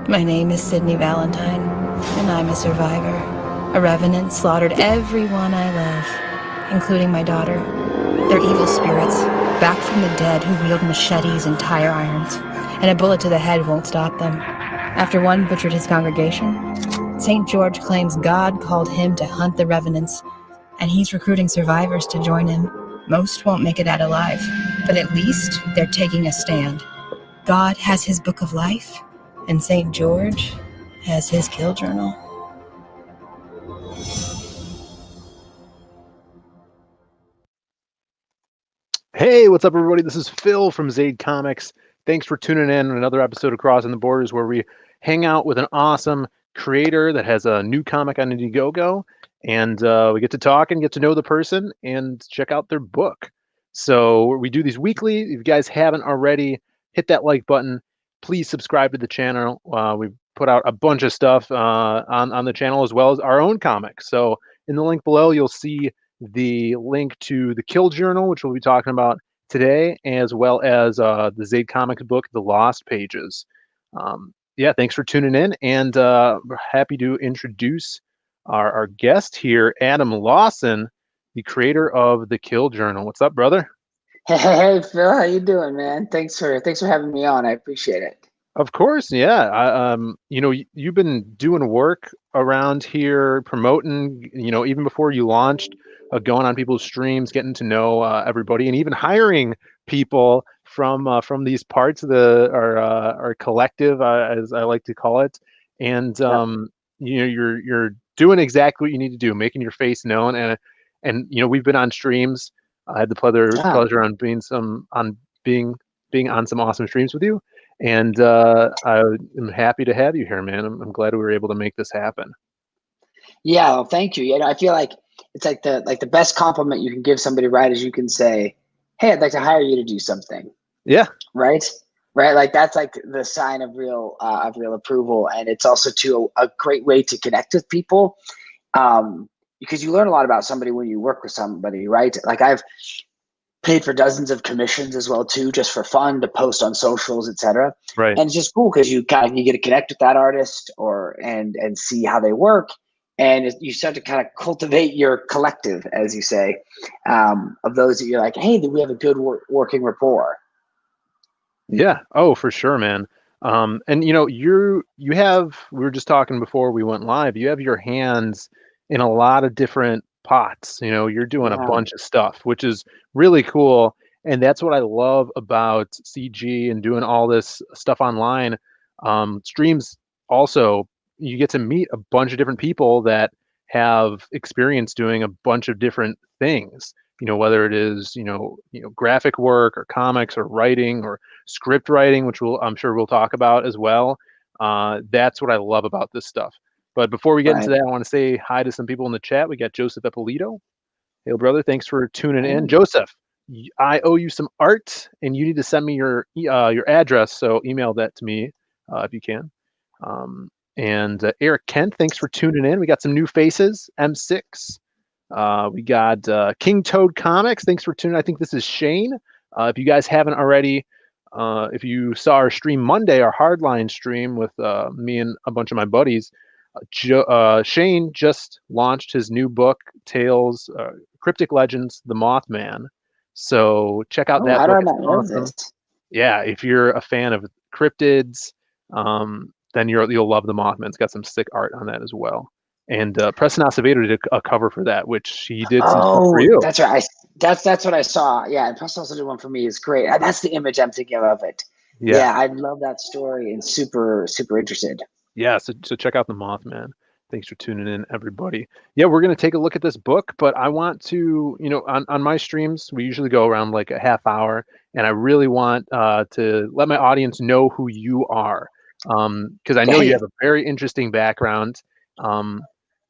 My name is Sydney Valentine, and I'm a survivor. A revenant slaughtered everyone I love, including my daughter. They're evil spirits, back from the dead who wield machetes and tire irons, and a bullet to the head won't stop them. After one butchered his congregation, St. George claims God called him to hunt the revenants, and he's recruiting survivors to join him. Most won't make it out alive, but at least they're taking a stand. God has his book of life, and St. George has his kill journal. Hey, what's up, everybody? This is Phil from Zaid Comics. Thanks for tuning in another episode of Crossing the Borders, where we hang out with an awesome creator that has a new comic on Indiegogo, and we get to talk and get to know the person and check out their book. So we do these weekly. If you guys haven't already, hit that like button. Please subscribe to the channel. We put out a bunch of stuff on the channel, as well as our own comics. So in the link below, you'll see the link to the Kill Journal, which we'll be talking about today, as well as the Zaid Comics book, The Lost Pages. Yeah, thanks for tuning in, and we're happy to introduce our guest here, Adam Lawson, the creator of the Kill Journal. What's up, brother? Hey, Phil, how you doing, man? Thanks for having me on. I appreciate it. Of course, yeah. You've been doing work around here, promoting, even before you launched, going on people's streams, getting to know everybody, and even hiring people from these parts of our collective, as I like to call it. And you're doing exactly what you need to do, making your face known. And we've been on streams. I had the pleasure on being on some awesome streams with you. And I am happy to have you here, man. I'm glad we were able to make this happen. Yeah, well, thank you. I feel like it's like the best compliment you can give somebody, right? Is you can say, "Hey, I'd like to hire you to do something." Yeah. Right. Like that's like the sign of real approval, and it's also a great way to connect with people, because you learn a lot about somebody when you work with somebody, right? Like I've paid for dozens of commissions as well too, just for fun, to post on socials, etc. Right. And it's just cool because you get to connect with that artist and see how they work, and you start to kind of cultivate your collective, as you say, of those that you're like, hey, we have a good working rapport. Yeah. Oh, for sure, man. And you have, we were just talking before we went live, you have your hands in a lot of different pots. You're doing a bunch of stuff, which is really cool. And that's what I love about CG and doing all this stuff online. Streams also, you get to meet a bunch of different people that have experience doing a bunch of different things. Whether it is graphic work or comics or writing or script writing, which I'm sure we'll talk about as well. That's what I love about this stuff. But before we get into that, I want to say hi to some people in the chat. We got Joseph Eppolito. Hey, brother, thanks for tuning in. Joseph, I owe you some art, and you need to send me your address. So email that to me if you can. And Eric Kent, thanks for tuning in. We got some new faces. M6. We got King Toad Comics. Thanks for tuning in. I think this is Shane. If you guys haven't already, if you saw our stream Monday, our Hardline stream with me and a bunch of my buddies, Shane just launched his new book, Tales, Cryptic Legends, The Mothman. So check out that book. It's awesome. Yeah, if you're a fan of cryptids, then you'll love The Mothman. It's got some sick art on that as well. And Preston Acevedo did a cover for that, which he did some stuff for you. That's right. That's what I saw. Yeah, and Preston also did one for me. It's great. That's the image I'm thinking of it. Yeah, I love that story and super interested. Yeah, so check out The Mothman. Thanks for tuning in, everybody. Yeah, we're going to take a look at this book, but I want to, on my streams, we usually go around like a half hour, and I really want to let my audience know who you are, because I know you have a very interesting background.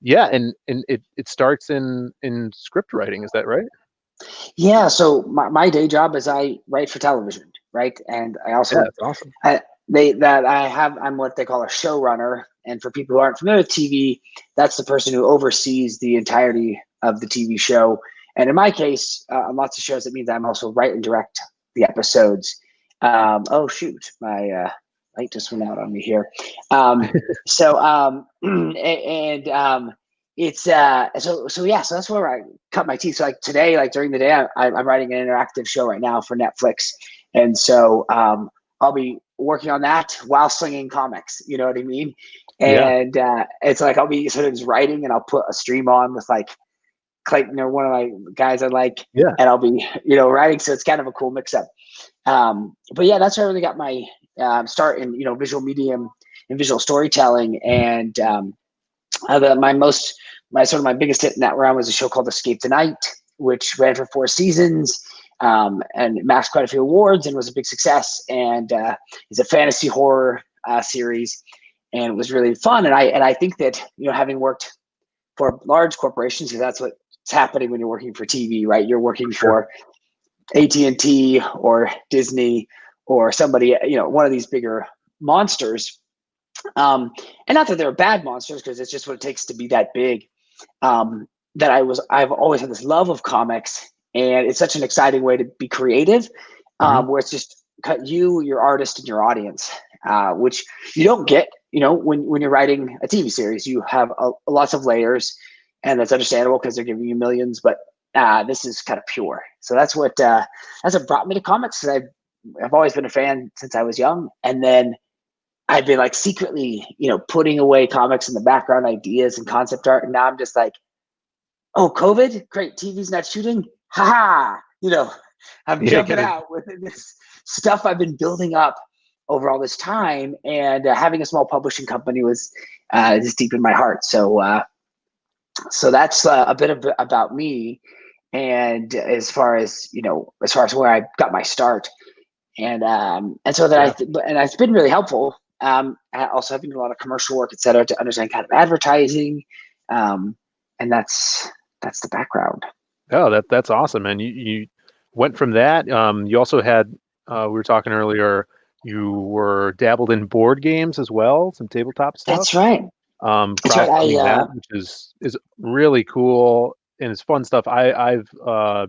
Yeah, and it starts in script writing. Is that right? Yeah. So my day job is I write for television, right? And I also that's awesome. I'm what they call a showrunner. And for people who aren't familiar with TV, that's the person who oversees the entirety of the TV show. And in my case, on lots of shows, it means I'm also write and direct the episodes. Oh shoot, my light just went out on me here. So it's so yeah, so that's where I cut my teeth. So like today, like during the day, I'm writing an interactive show right now for Netflix, and so I'll be working on that while slinging comics. You know what I mean? Yeah. And it's like I'll be sort of just writing, and I'll put a stream on with like Clayton or one of my guys I like, Yeah. and I'll be writing. So it's kind of a cool mix up. But yeah, that's where I really got my start in visual medium and visual storytelling. And my biggest hit in that round was a show called Escape the Night, which ran for 4 seasons and amassed quite a few awards and was a big success. And it's a fantasy horror series, and it was really fun. And I think that having worked for large corporations, because that's what's happening when you're working for TV, right? You're working for AT&T or Disney or somebody, one of these bigger monsters. And not that they're bad monsters, because it's just what it takes to be that big. I've always had this love of comics, and it's such an exciting way to be creative, where it's just you, your artist, and your audience, which you don't get, when you're writing a TV series. You have lots of layers, and that's understandable because they're giving you millions, but this is kind of pure. So that's what brought me to comics. I've always been a fan since I was young, and then I've been like secretly, putting away comics in the background, ideas and concept art, and now I'm just like, oh, COVID, great, TV's not shooting, haha, I'm jumping out with this stuff I've been building up over all this time, and having a small publishing company was just deep in my heart. So that's a bit about me. And as far as where I got my start, and so that it's been really helpful. Also having a lot of commercial work, et cetera, to understand kind of advertising, and that's the background. Oh, that's awesome, man. You went from that. You also had we were talking earlier. You were dabbled in board games as well, some tabletop stuff. That's right. That's right. Which is really cool, and it's fun stuff. I've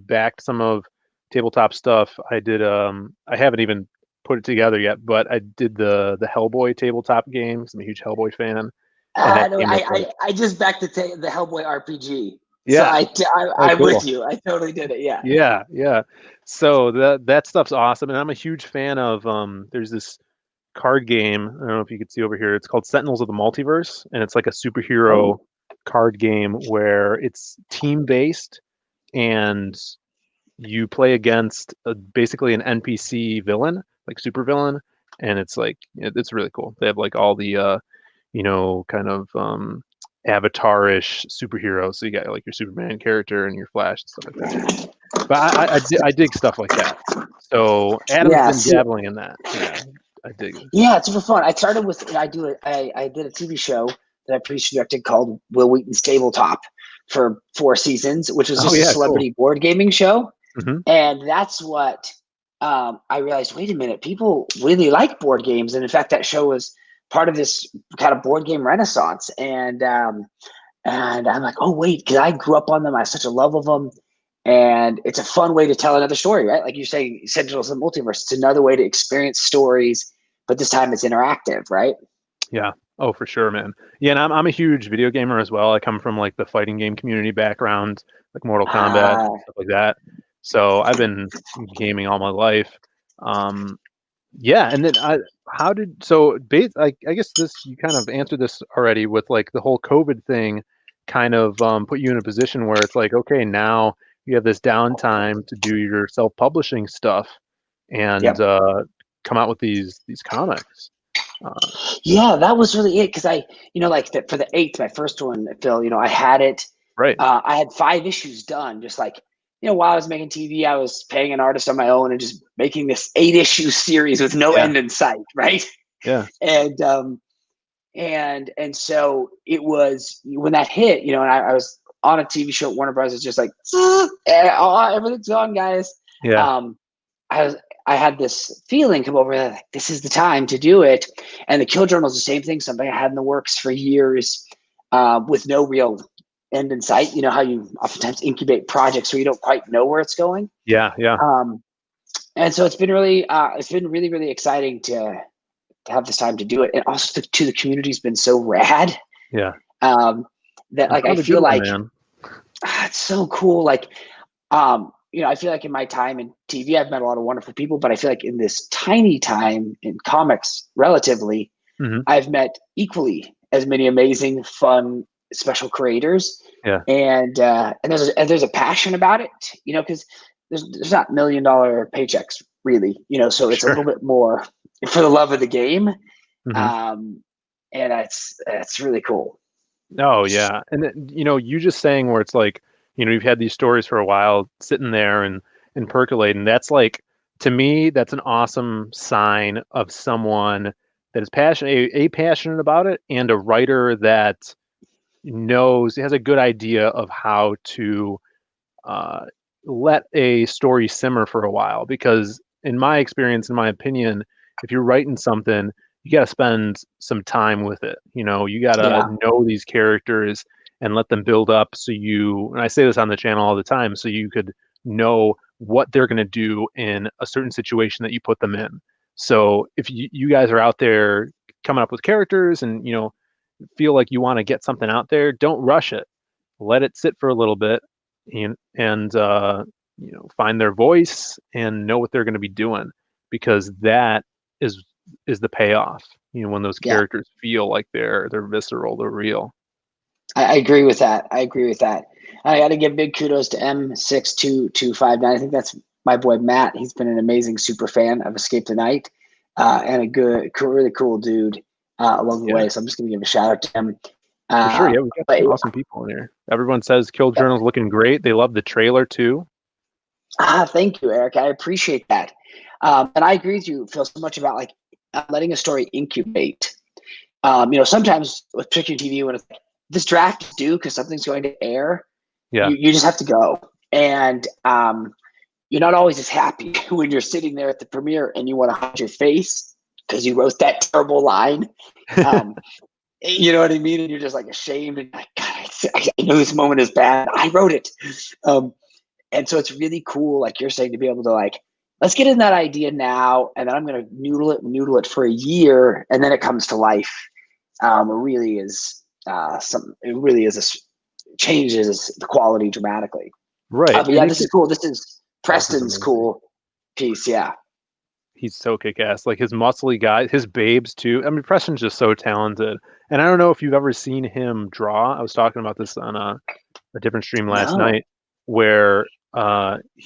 backed some of tabletop stuff. I did. I haven't even put it together yet, but I did the Hellboy tabletop games. I'm a huge Hellboy fan. I just backed the Hellboy RPG. Yeah. So I'm cool. With you. I totally did it. Yeah. Yeah. So that stuff's awesome, and I'm a huge fan of. There's this card game. I don't know if you can see over here. It's called Sentinels of the Multiverse, and it's like a superhero card game where it's team based, and you play against basically an NPC villain, like super villain, and it's like it's really cool. They have like all the kind of avatar-ish superheroes. So you got like your Superman character and your Flash and stuff like that. But I dig stuff like that. So Adam's been dabbling in that. Yeah, I dig it. Yeah, it's super fun. I started with I did a TV show that I produced and directed called Will Wheaton's Tabletop for 4 seasons, which was just a celebrity board gaming show. Mm-hmm. And that's what I realized, wait a minute, people really like board games. And in fact, that show was part of this kind of board game renaissance. And I'm like, oh, wait, because I grew up on them. I have such a love of them. And it's a fun way to tell another story, right? Like you're saying, Sentinels of the Multiverse. It's another way to experience stories, but this time it's interactive, right? Yeah. Oh, for sure, man. Yeah, and I'm a huge video gamer as well. I come from like the fighting game community background, like Mortal Kombat, stuff like that. So I've been gaming all my life. Yeah, and then I guess this, you kind of answered this already with like the whole COVID thing kind of put you in a position where it's like, okay, now you have this downtime to do your self-publishing stuff and come out with these comics. Yeah, that was really it, because I, for the 8th, my first one, Phil, I had it. Right. I had 5 issues done, just like, while I was making TV, I was paying an artist on my own and just making this 8-issue series with no end in sight, right? Yeah. And so it was when that hit, and I was on a TV show at Warner Bros. It's just like, everything's gone, guys. Yeah. I had this feeling come over that, like, this is the time to do it. And the Kill Journal is the same thing. Something I had in the works for years, with no real end in sight. You know how you oftentimes incubate projects where you don't quite know where it's going. Yeah. And so it's been really, really exciting to have this time to do it. And also the community's been so rad. Yeah. That like, I Another feel good one, like man. it's so cool. Like, I feel like in my time in TV, I've met a lot of wonderful people, but I feel like in this tiny time in comics, relatively, Mhm. I've met equally as many amazing, fun, special creators. Yeah. And there's a passion about it, because there's not $1 million paychecks really, so it's a Sure. little bit more for the love of the game. Mhm. And it's really cool. Oh, yeah, and then, you just saying where it's like, you've had these stories for a while sitting there and percolating, that's like, to me, that's an awesome sign of someone that is passionate, passionate about it, and a writer that has a good idea of how to uh, let a story simmer for a while. Because in my experience, in my opinion, if you're writing something, you got to spend some time with it. You got to Yeah. know these characters and let them build up. And I say this on the channel all the time, so you could know what they're going to do in a certain situation that you put them in. So if you guys are out there coming up with characters and, feel like you want to get something out there, don't rush it. Let it sit for a little bit and find their voice and know what they're going to be doing, because that is the payoff. When those Yeah. characters feel like they're visceral, they're real. I agree with that. I got to give big kudos to M62259. I think that's my boy Matt. He's been an amazing super fan of Escape the Night, and a good, really cool dude along the Yeah, way. So I'm just going to give a shout out to him. for sure. Yeah, we've got But some awesome people in here. Everyone says Kill Journal's looking great. They love the trailer too. thank you, Eric. I appreciate that. And I agree with you, Phil, so much about like letting a story incubate. Sometimes with picture TV, when it's like, this draft is due because something's going to air, Yeah. you just have to go. And you're not always as happy when you're sitting there at the premiere and you want to hide your face because you wrote that terrible line. You know what I mean? And you're just like ashamed and like, God, I know this moment is bad. I wrote it. And so it's really cool, like you're saying, to be able to like, let's get in that idea now, and then I'm going to noodle it for a year, and then it comes to life. It really is changes the quality dramatically. Right. But yeah, this is cool. This is Preston's amazing. cool piece. Yeah. He's so kick-ass. Like his muscly guy, his babes too. I mean, Preston's just so talented. And I don't know if you've ever seen him draw. I was talking about this on a different stream last No. night, where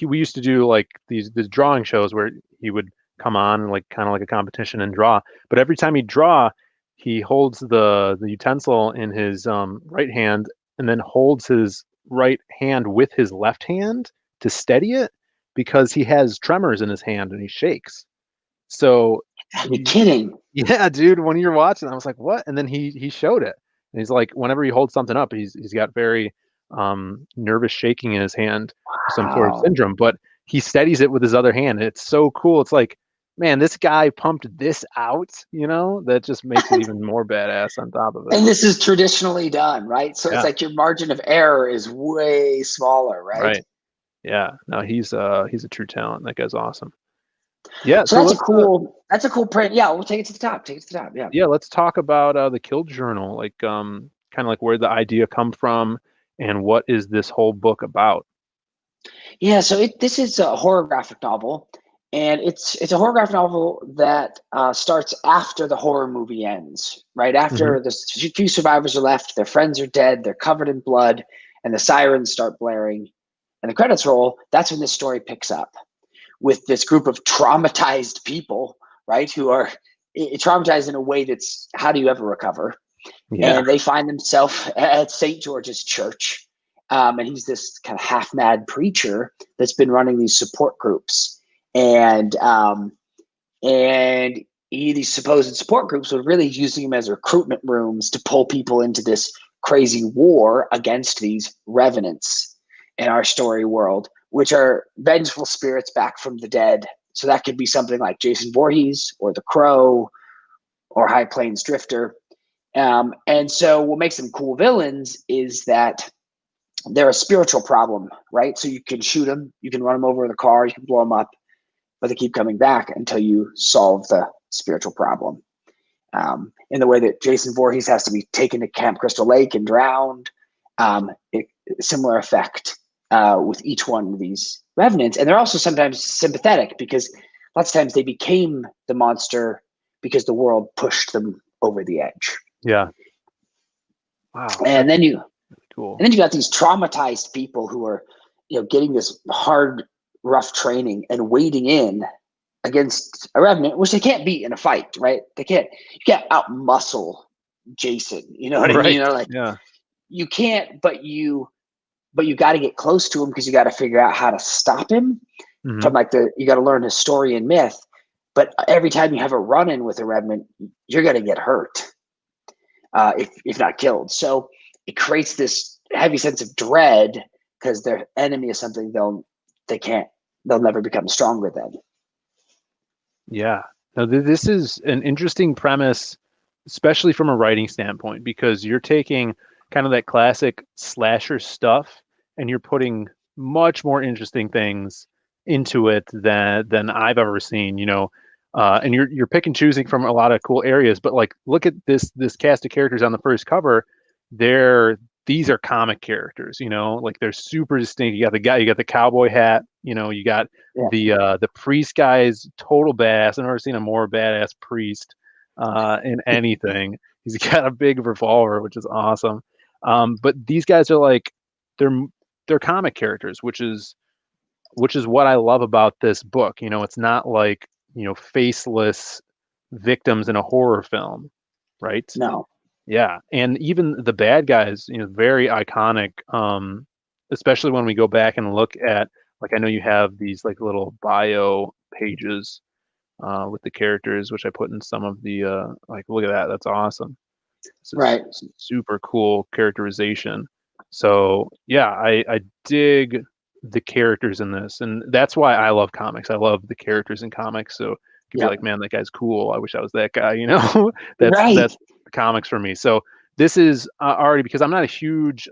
we used to do like these drawing shows where he would come on and like kind of like a competition and draw. But every time he draw, he holds the utensil in his right hand and then holds his right hand with his left hand to steady it, because he has tremors in his hand and he shakes. So Gotta be kidding. yeah, dude, when you're watching, I was like, what? And then he showed it. And he's like, whenever he holds something up, he's got very nervous shaking in his hand, some sort of Wow. syndrome, but he steadies it with his other hand. It's so cool. It's like, man, this guy pumped this out, that just makes it even more badass on top of it. And this is traditionally done, right? So Yeah. it's like your margin of error is way smaller, right? Right. Yeah. No, he's a true talent. That guy's awesome. Yeah. So that's a cool print. Yeah, we'll take it to the top. Yeah. Yeah, let's talk about the Kill Journal, like kind of like where the idea come from and what is this whole book about. Yeah, so this is a horror graphic novel, and it's a horror graphic novel that starts after the horror movie ends, right? After the few survivors are left, their friends are dead, they're covered in blood, and the sirens start blaring, and the credits roll. That's when this story picks up with this group of traumatized people, right? Who are traumatized in a way that's, how do you ever recover? Yeah. And they find themselves at St. George's Church. And he's this kind of half-mad preacher that's been running these support groups. And these supposed support groups were really using them as recruitment rooms to pull people into this crazy war against these revenants in our story world, which are vengeful spirits back from the dead. So that could be something like Jason Voorhees or The Crow or High Plains Drifter. And so what makes them cool villains is that they're a spiritual problem, right? So you can shoot them, you can run them over in the car, you can blow them up, but they keep coming back until you solve the spiritual problem. in the way that Jason Voorhees has to be taken to Camp Crystal Lake and drowned. Similar effect with each one of these revenants. And they're also sometimes sympathetic because lots of times they became the monster because the world pushed them over the edge. Yeah. Wow. And then you cool. And then you got these traumatized people who are, getting this hard, rough training and wading in against a revenant, which they can't beat in a fight, right? You can't out muscle Jason. You know what I mean? Yeah. You can't, but you got to get close to him because you got to figure out how to stop him from you got to learn his story and myth. But every time you have a run-in with a revenant, you're going to get hurt, if not killed. So it creates this heavy sense of dread because their enemy is something they'll never become stronger than. Yeah. Now, this is an interesting premise, especially from a writing standpoint, because you're taking kind of that classic slasher stuff and you're putting much more interesting things into it than I've ever seen, and you're pick and choosing from a lot of cool areas. But like, look at this cast of characters on the first cover. These are comic characters, like they're super distinct. You got the cowboy hat, you got the priest guy is total badass. I've never seen a more badass priest in anything. He's got a big revolver, which is awesome. But these guys are like they're comic characters, which is what I love about this book. It's not like faceless victims in a horror film, right? No. Yeah, and even the bad guys, very iconic. Especially when we go back and look at, like, I know you have these like little bio pages with the characters, which I put in some of the look at that. That's awesome. Right. Super cool characterization. So yeah, I dig the characters in this, and that's why I love comics. I love the characters in comics. So you can be like, man, that guy's cool. I wish I was that guy. That's comics for me. So this is already, because I'm not a huge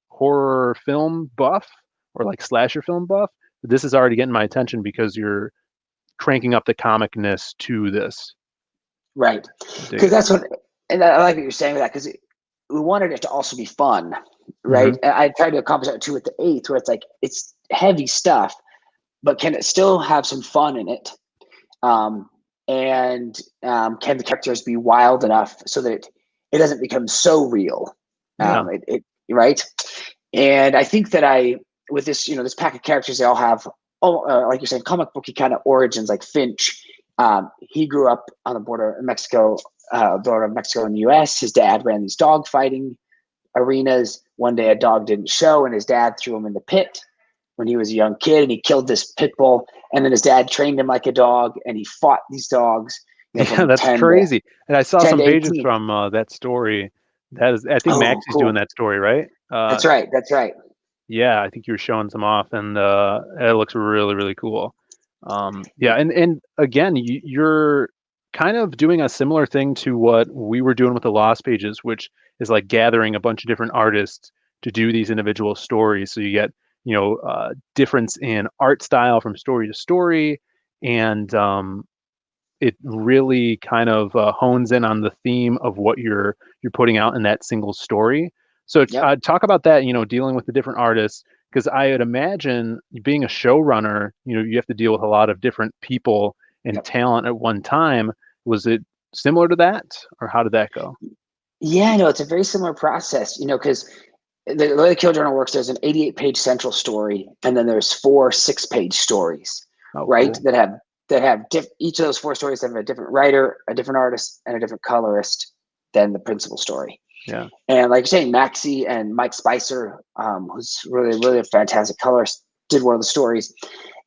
horror film buff or like slasher film buff. This is already getting my attention because you're cranking up the comicness to this. Right. Because that's what, and I like what you're saying with that, because we wanted it to also be fun, right? And I tried to accomplish that too with the 8th, where it's like, it's heavy stuff, but can it still have some fun in it? And can the characters be wild enough so that it doesn't become so real? Right. And I think that with this, this pack of characters, they all have, like you're saying, comic booky kind of origins. Like Finch, he grew up on the border of Mexico and the U.S. His dad ran these dog fighting arenas. One day, a dog didn't show, and his dad threw him in the pit when he was a young kid, and he killed this pit bull. And then his dad trained him like a dog, and he fought these dogs. Yeah, that's crazy. And I saw some pages from that story. That is, I think Maxi's doing that story, right? That's right. Yeah, I think you were showing some off, and it looks really, really cool. Yeah, and again, you're kind of doing a similar thing to what we were doing with the Lost Pages, which is like gathering a bunch of different artists to do these individual stories. So you get difference in art style from story to story, and it really kind of hones in on the theme of what you're putting out in that single story. So talk about that, dealing with the different artists, because I would imagine being a showrunner, you have to deal with a lot of different people and talent at one time. Was it similar to that, or how did that go? Yeah, no, it's a very similar process, because the way the Kill Journal works, there's an 88-page central story, and then there's 4 6-page stories, right? Cool. that have each of those 4 stories have a different writer, a different artist, and a different colorist than the principal story. Yeah. And like you're saying, Maxie and Mike Spicer, who's really, really a fantastic colorist, did one of the stories.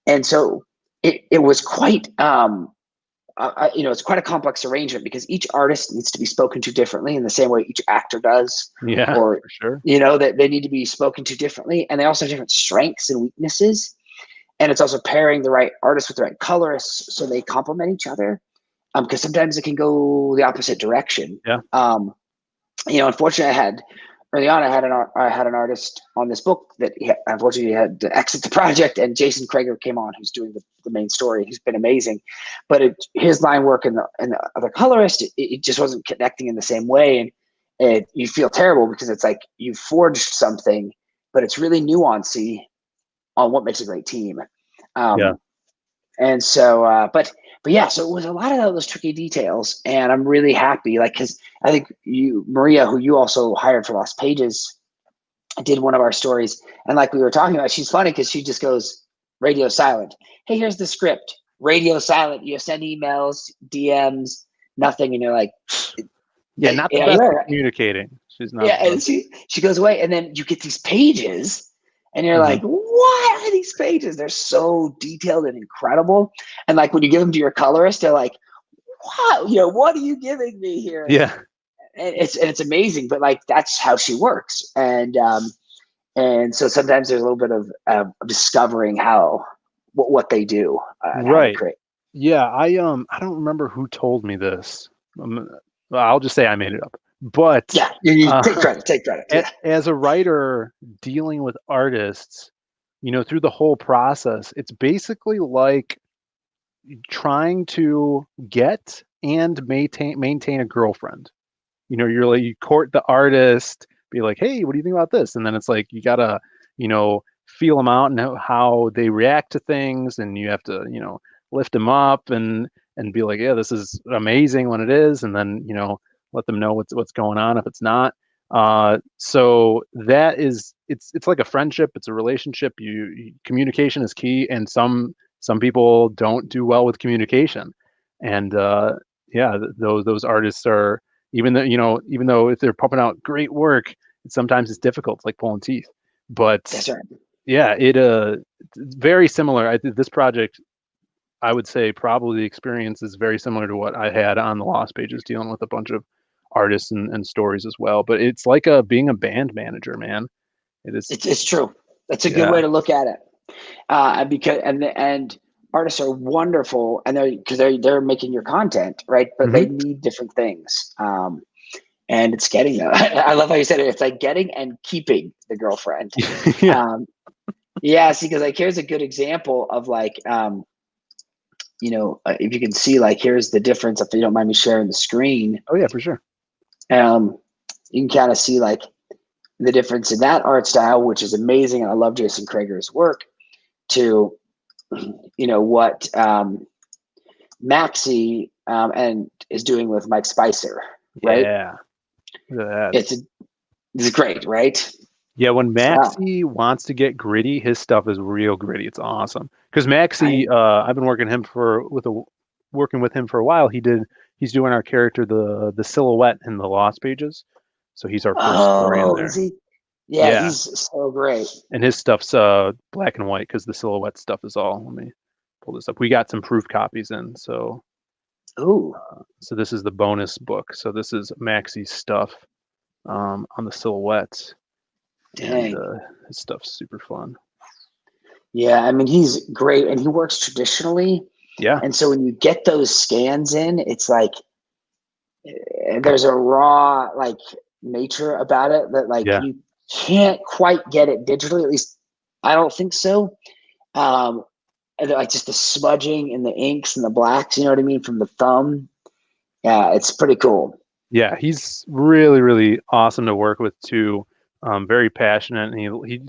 And so it was quite, it's quite a complex arrangement, because each artist needs to be spoken to differently in the same way each actor does. Yeah, or, for sure. That they need to be spoken to differently. And they also have different strengths and weaknesses. And it's also pairing the right artist with the right colorists so they complement each other. Because sometimes it can go the opposite direction. Yeah. Unfortunately, I had early on, I had an artist on this book that unfortunately had to exit the project, and Jason Krager came on, who's doing the main story. He's been amazing, but his line work and the other colorist, it just wasn't connecting in the same way, and you feel terrible because it's like you forged something, but it's really nuancy on what makes a great team. Yeah. And so, but yeah, so it was a lot of those tricky details, and I'm really happy, like, because I think Maria, who you also hired for Lost Pages, did one of our stories, and like we were talking about, she's funny because she just goes radio silent. Hey, here's the script. Radio silent. You send emails, DMs, nothing, and you're like, Yeah, not the best at communicating. She's not. Yeah, and she goes away, and then you get these pages, and you're Mhm. like, what are these pages? They're so detailed and incredible. And like when you give them to your colorist, they're like, wow, what are you giving me here? Yeah. And it's amazing, but like that's how she works. And so sometimes there's a little bit of discovering what they do, and how they Right. create. Yeah, I don't remember who told me this. Well, I'll just say I made it up. But Yeah, you take credit. Take credit. Yeah. as a writer dealing with artists, through the whole process, it's basically like trying to get and maintain a girlfriend. You're like, you court the artist, be like, hey, what do you think about this? And then it's like you gotta, feel them out and how they react to things, and you have to, lift them up and be like, yeah, this is amazing when it is, and then let them know what's going on if it's not. So that is, it's like a friendship, it's a relationship. Communication is key, and some people don't do well with communication, and yeah, those artists are, even though if they're pumping out great work, sometimes it's difficult. It's like pulling teeth. But That's right. yeah, it's very similar. I think this project, I would say probably the experience is very similar to what I had on the Lost Pages, dealing with a bunch of artists and stories as well. But it's like being a band manager, man. It is. It's true. That's a good Yeah. way to look at it. Because and artists are wonderful, and they're making your content, right? But they need different things, and it's getting them. I love how you said it. It's like getting and keeping the girlfriend. Yeah. Yeah, see, because like here's a good example of like, if you can see, like, here's the difference. If you don't mind me sharing the screen, Oh yeah, for sure. you can kind of see like the difference in that art style, which is amazing, and I love Jason Krager's work, to what Maxie and is doing with Mike Spicer, right? Yeah. Look at that. It's great, right? Yeah, when Maxie wants to get gritty, his stuff is real gritty. It's awesome. Because Maxie, I've been working with him for a while. He's doing our character, the silhouette in the Lost Pages. So he's our first story in there. Is he? Yeah. He's so great. And his stuff's black and white, because the silhouette stuff is all. Let me pull this up. We got some proof copies in, so. Ooh. So this is the bonus book. So this is Maxie's stuff on the silhouette. Dang. And his stuff's super fun. Yeah, I mean, he's great, and he works traditionally. Yeah. And so when you get those scans in, it's like there's a raw like nature about it that like you can't quite get it digitally. At least I don't think so. And like just the smudging and the inks and the blacks, you know what I mean, from the thumb. Yeah, it's pretty cool. Yeah, he's really, really awesome to work with too. Very passionate, and he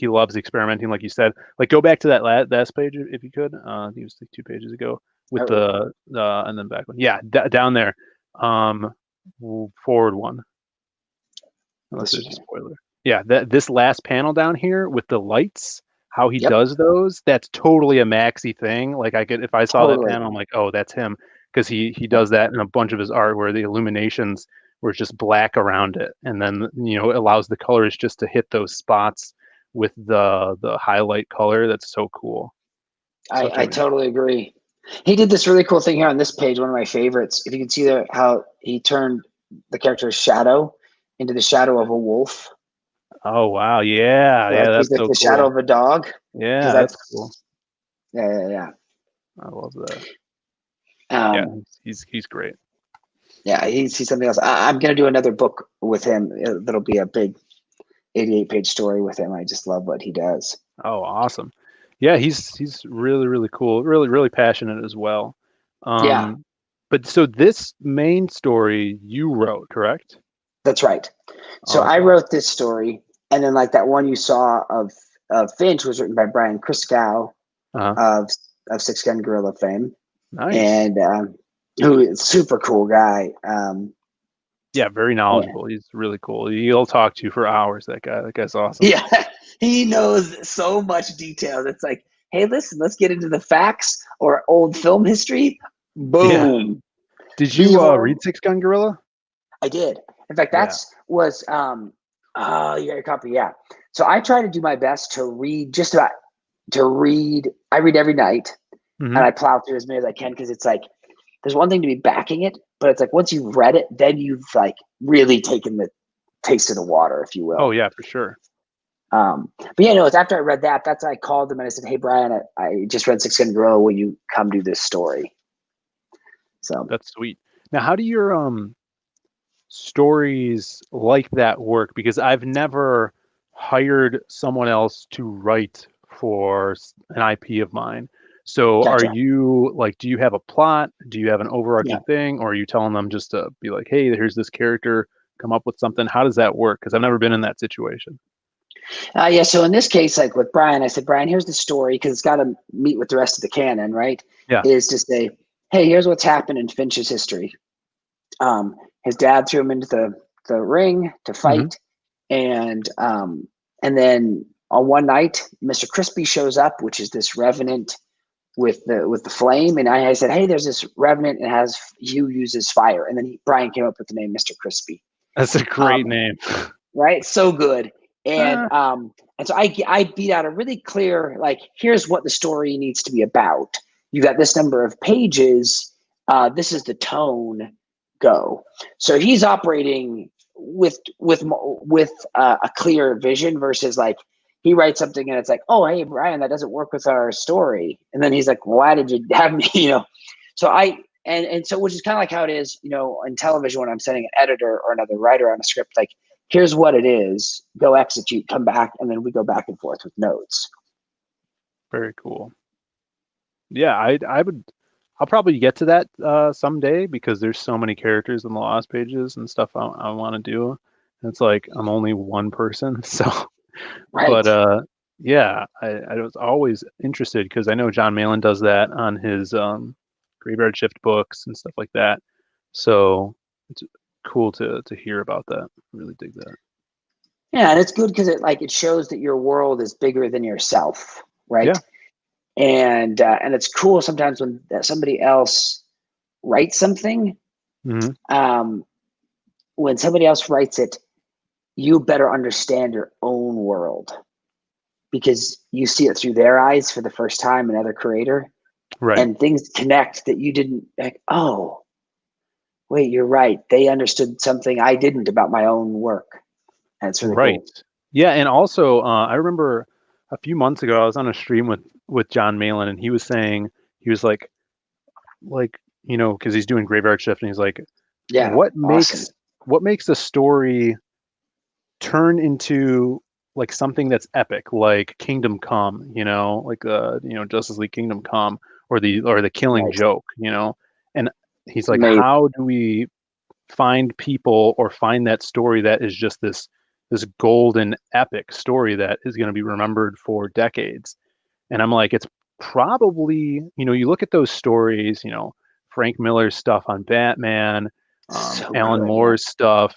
loves experimenting, like you said. Like, go back to that last page if you could. I think it was like 2 pages ago with the and then back one. Yeah, down there. Forward one. Unless there's a spoiler. Yeah, this last panel down here with the lights, how he does those, that's totally a Maxie thing. Like, if I saw that panel, I'm like, oh, that's him, because he does that in a bunch of his art, where the illuminations where it's just black around it, and then it allows the colors just to hit those spots with the highlight color. That's so cool. I totally agree. He did this really cool thing here on this page, one of my favorites. If you can see how he turned the character's shadow into the shadow of a wolf. Oh wow, yeah, that's so cool. The shadow of a dog. Yeah, that's cool. Yeah. I love that. He's great. Yeah, he's something else. I'm gonna do another book with him. That'll be a big 88-page story with him. I just love what he does. Oh, awesome. Yeah, he's really, really cool. Really, really passionate as well. Yeah, But so this main story you wrote, correct? that's right. So I Awesome. wrote this story, and then like that one you saw of Finch was written by Brian Kriskow Uh-huh. of Six Gun Gorilla fame, Nice. and who is super cool guy. Yeah, very Yeah, knowledgeable. He's really cool. He'll talk to you for hours, that guy. That guy's awesome. yeah, he knows so much detail. It's like, hey, listen, let's get into the facts or old film history. Yeah. Boom. Did The you whole read Six Gun Gorilla? I did. In fact, Yeah. that's was oh, you got your copy, yeah. So I try to do my best to read I read every night, and Hmm. I plow through as many as I can because it's like there's one thing to be backing it, but it's like once you've read it, then you've like really taken the taste of the water, if you Oh will. yeah, for sure. But yeah, no, it's after I read that. That's when I called them and I said, "Hey, Brian, I just read Six Gun Gorilla. Will you come do this story?" So That's sweet. Now, how do your stories like that work? Because I've never hired someone else to write for an IP of mine. So are gotcha. you like, do you have a plot? Do you have an Yeah. overarching thing? Or are you telling them just to be like, hey, here's this character, come up with something? How does that work? Because I've never been in that situation. Yeah. So in this case, like with Brian, I said, Brian, here's the story because it's got to meet with the rest of the canon, right? Yeah. Is to say, hey, here's what's happened in Finch's history. His dad threw him into the ring to Hmm. fight, and then on one night, Mr. Crispy shows up, which is this revenant with the flame, and I said, hey, there's this revenant and has Hugh uses fire, and then Brian came up with the name Mr. Crispy. That's a great name. Right, so good, Ah, and so I beat out a really clear like here's what the story needs to be about. You got this number of pages. This is the tone. Go. So he's operating with a clear vision versus like he writes something and it's like, oh hey Brian, that doesn't work with our story, and then he's like, why did you have me? So I and so which is kind of like how it is, in television when I'm sending an editor or another writer on a script, like here's what it is, go execute, come back, and then we go back and forth with notes. very cool. Yeah, I would. I'll probably get to that someday because there's so many characters in the Lost pages and stuff I want to do. And it's like I'm only one person, so. But Right. yeah, I was always interested because I know John Malin does that on his Graveyard Shift books and stuff like that. So it's cool to hear about that. Really dig that. Yeah, and it's good because it shows that your world is bigger than yourself, Yeah. right? And it's cool sometimes when somebody else writes something. Hmm. Um, when somebody else writes it, you better understand your own world because you see it through their eyes for the first time, another creator, Right. and things connect that you didn't like. Oh, wait, you're right. They understood something I didn't about my own work, and it's really Right. cool. Yeah, and also I remember a few months ago I was on a stream with John Malin and he was saying he was like because he's doing Graveyard Shift and he's like Yeah, what awesome. makes what makes a story turn into like something that's epic, like Kingdom Come, like Justice League Kingdom Come or the Killing Right, Joke, and he's like, amazing. how do we find people or find that story that is just this golden epic story that is going to be remembered for decades? And I'm like, it's probably, you look at those stories, Frank Miller's stuff on Batman, So Alan good. Yeah, Moore's stuff.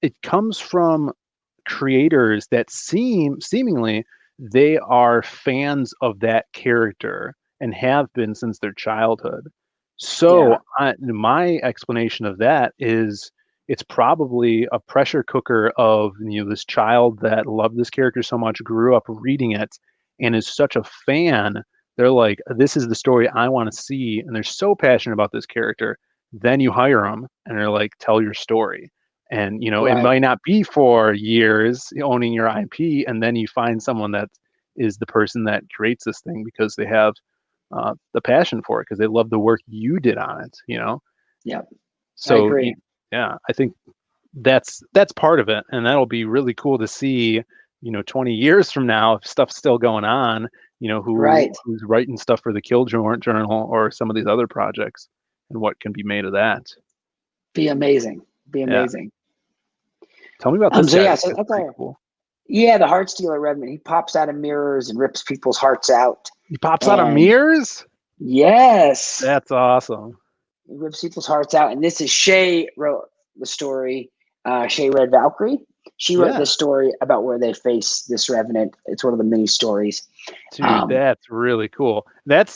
It comes from creators that seemingly they are fans of that character and have been since their childhood. yeah, So my explanation of that is it's probably a pressure cooker of this child that loved this character so much, grew up reading it, and is such a fan. They're like, this is the story I want to see, and they're so passionate about this character. Then you hire them, and they're like, tell your story. And it right. might not be for years owning your IP, and then you find someone that is the person that creates this thing because they have the passion for it because they love the work you did on it. Yeah, I So agree. yeah, I think that's part of it, and that'll be really cool to see. 20 years from now, if stuff's still going on, Right. who's writing stuff for the Kill Journal or some of these other projects, and what can be made of that. Be amazing. Be Yeah. amazing. Tell me about this So guy. yeah, so that's pretty our cool. Yeah, the Heart Stealer Revenant. He pops out of mirrors and rips people's hearts out. He pops out of mirrors? Yes. That's awesome. He rips people's hearts out. And this is Shay wrote the story. Shay Red Valkyrie. She wrote this story about where they face this Revenant. It's one of the mini stories. Dude, that's really cool. That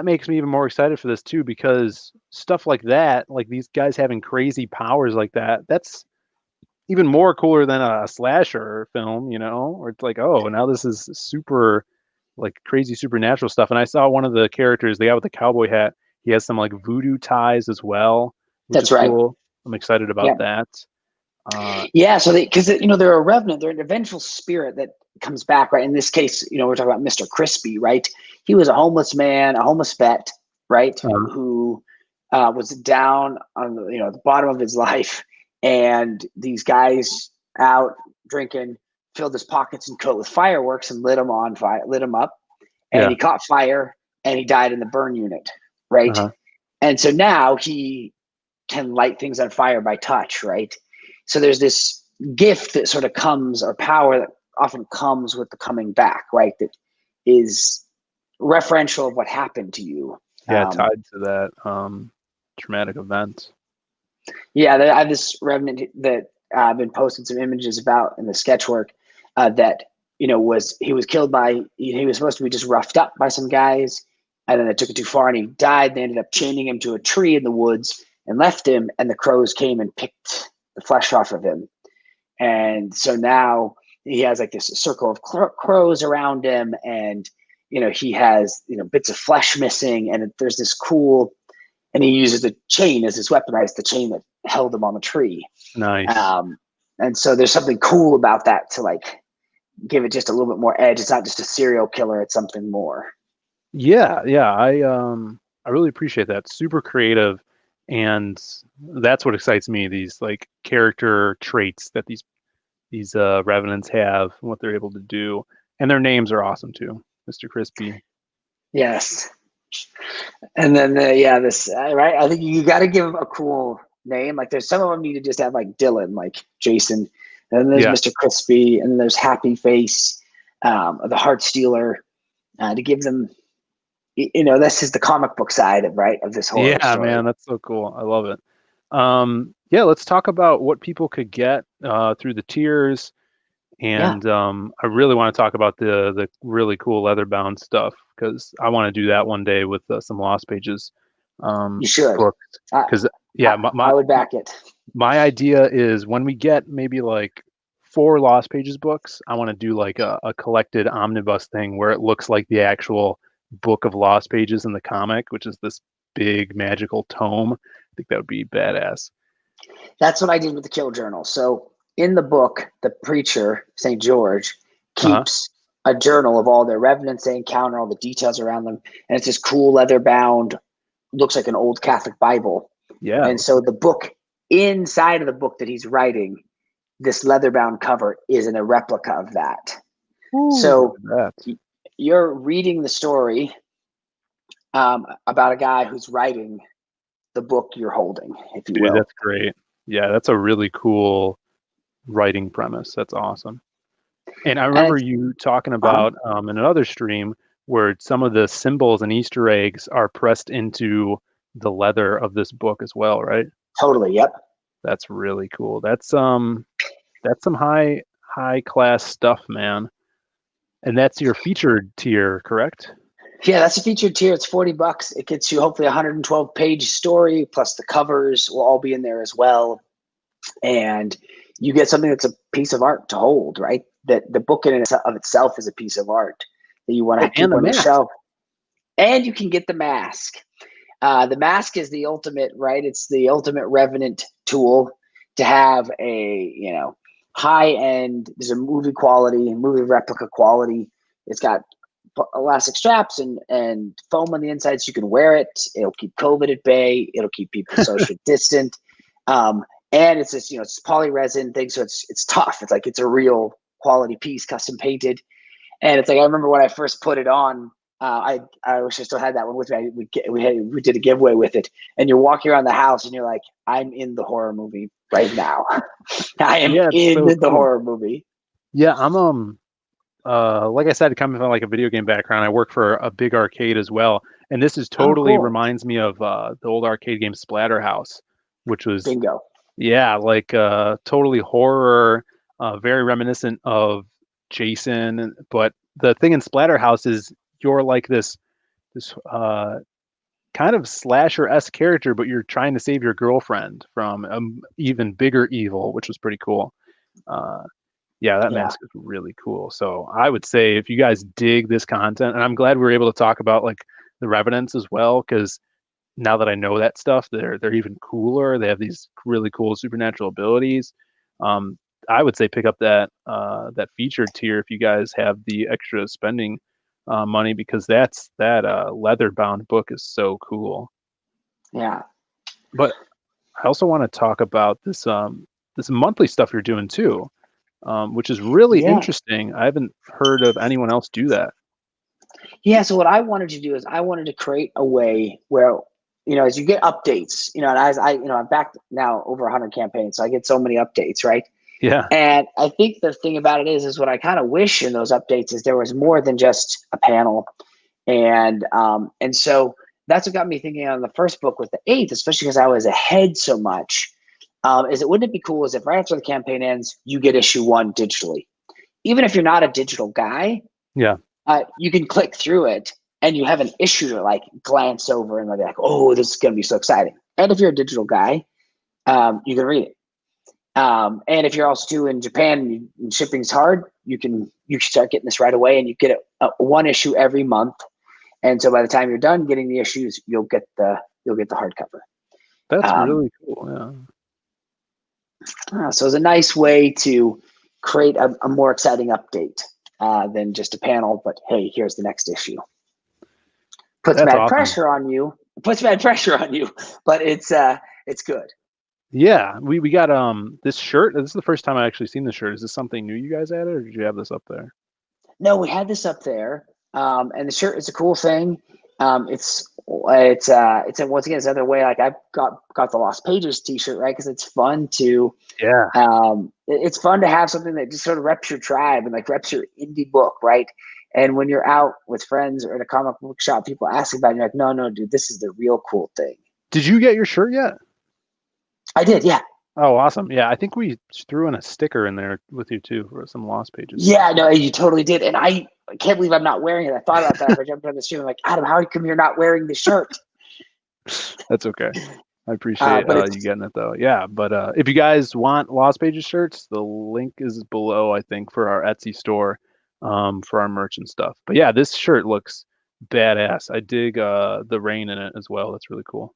makes me even more excited for this too, because stuff like that, like these guys having crazy powers like that, that's even more cooler than a slasher film, where it's like, oh, now this is super like crazy supernatural stuff. And I saw one of the characters, the guy with the cowboy hat, he has some like voodoo ties as well, which That's is right. cool. I'm excited about that. Yeah, so because they're a revenant, they're an eventual spirit that comes back, right? In this case, we're talking about Mr. Crispy, right? He was a homeless man, a homeless vet, right? Who was down on the bottom of his life, and these guys out drinking filled his pockets and coat with fireworks and lit him up, and he caught fire and he died in the burn unit, right? And so now he can light things on fire by touch, right? So there's this gift that sort of comes, or power that often comes with the coming back, right? That is referential of what happened to you. Yeah, tied to that traumatic event. Yeah, I have this Revenant that I've been posting some images about in the sketchwork that, he was killed by, he was supposed to be just roughed up by some guys, and then they took it too far and he died. They ended up chaining him to a tree in the woods and left him, and the crows came and picked the flesh off of him. And so now he has like this circle of crows around him, and he has bits of flesh missing, and there's this cool, and he uses the chain as his weapon, right? It's the chain that held him on the tree. Nice. And so there's something cool about that to like give it just a little bit more edge. It's not just a serial killer, it's something more. Yeah, I really appreciate that. Super creative. And that's what excites me, these like character traits that these revenants have, and what they're able to do. And their names are awesome too. Mr. Crispy. Yes. And then this right, I think you got to give him a cool name. Like there's some of them need to just have like Dylan, like Jason, and then there's Mr. Crispy, and then there's Happy Face, the Heart Stealer, to give them, this is the comic book side of this whole story. Man, that's so cool. I love it. Let's talk about what people could get through the tiers. And I really want to talk about the really cool leather bound stuff, because I want to do that one day with some Lost Pages. You should. Because I would back it. My idea is when we get maybe like 4 Lost Pages books, I want to do like a collected omnibus thing where it looks like the actual book of Lost Pages in the comic, which is this big magical tome. I think that would be badass. That's what I did with the Kill Journal. So in the book, the preacher, St. George, keeps a journal of all their revenants they encounter, all the details around them. And it's this cool leather bound, looks like an old Catholic Bible. Yeah. And so the book, inside of the book that he's writing, this leather bound cover is in a replica of that. Ooh, so you're reading the story about a guy who's writing the book you're holding, if you will. That's great. Yeah, that's a really cool writing premise. That's awesome. And I remember you talking about in another stream where some of the symbols and Easter eggs are pressed into the leather of this book as well, right? Totally. Yep. That's really cool. That's some high class stuff, man. And that's your featured tier, correct? Yeah, that's a featured tier. It's $40. It gets you hopefully a 112-page story, plus the covers will all be in there as well. And you get something that's a piece of art to hold, right? That the book in of itself is a piece of art that you want to keep on the shelf. And you can get the mask. The mask is the ultimate, right? It's the ultimate revenant tool to have a, high end. There's a movie replica quality. It's got elastic straps and foam on the inside, so you can wear it. It'll keep COVID at bay. It'll keep people socially distant. and it's this, it's poly resin thing, so it's tough. It's like it's a real quality piece, custom painted, and it's like I remember when I first put it on. I wish I still had that one with me. We did a giveaway with it, and you're walking around the house, and you're like, I'm in the horror movie right now. I am it's in so the cool. horror movie. Yeah, I'm like I said, coming from like a video game background, I work for a big arcade as well, and this is Oh, totally cool. reminds me of the old arcade game Splatterhouse, which was Bingo. like totally horror, very reminiscent of Jason. But the thing in Splatterhouse is you're like this kind of slasher-esque character, but you're trying to save your girlfriend from even bigger evil, which was pretty cool. Yeah, that mask is really cool. So I would say if you guys dig this content, and I'm glad we were able to talk about like the Revenants as well, because now that I know that stuff, they're even cooler. They have these really cool supernatural abilities. I would say pick up that featured tier if you guys have the extra spending money, because that leather bound book is so cool. Yeah. But I also want to talk about this monthly stuff you're doing too, which is really interesting. I haven't heard of anyone else do that. Yeah. So what I wanted to do is I wanted to create a way where, as you get updates, and as I'm back now over 100 campaigns, so I get so many updates, right? Yeah. And I think the thing about it is what I kind of wish in those updates is there was more than just a panel. And so that's what got me thinking on the first book with the 8th, especially because I was ahead so much, is wouldn't it be cool is if right after the campaign ends, you get issue 1 digitally. Even if you're not a digital guy, you can click through it and you have an issue to like glance over and be like, oh, this is going to be so exciting. And if you're a digital guy, you can read it. And if you're also too in Japan and shipping's hard, you can start getting this right away, and you get one issue every month. And so by the time you're done getting the issues, you'll get the hardcover. That's really cool. Yeah. So it's a nice way to create a more exciting update than just a panel. But hey, here's the next issue. Puts mad pressure on you. But it's good. Yeah, we got this shirt. This is the first time I actually seen this shirt. Is this something new you guys added, or did you have this up there? No, we had this up there, and the shirt is a cool thing. It's once again it's another way. Like I've got the Lost Pages T-shirt, right? Because it's fun to it's fun to have something that just sort of reps your tribe and like reps your indie book, right? And when you're out with friends or at a comic book shop, people ask about it, you're like, no, dude, this is the real cool thing. Did you get your shirt yet? I did, yeah. Oh, awesome. Yeah, I think we threw in a sticker in there with you too for some Lost Pages. Yeah, no, you totally did. And I can't believe I'm not wearing it. I thought about that. I jumped on the stream. I'm like, Adam, how come you're not wearing the shirt? That's okay. I appreciate you getting it though. Yeah, but if you guys want Lost Pages shirts, the link is below, I think, for our Etsy store for our merch and stuff. But yeah, this shirt looks badass. I dig the rain in it as well. That's really cool.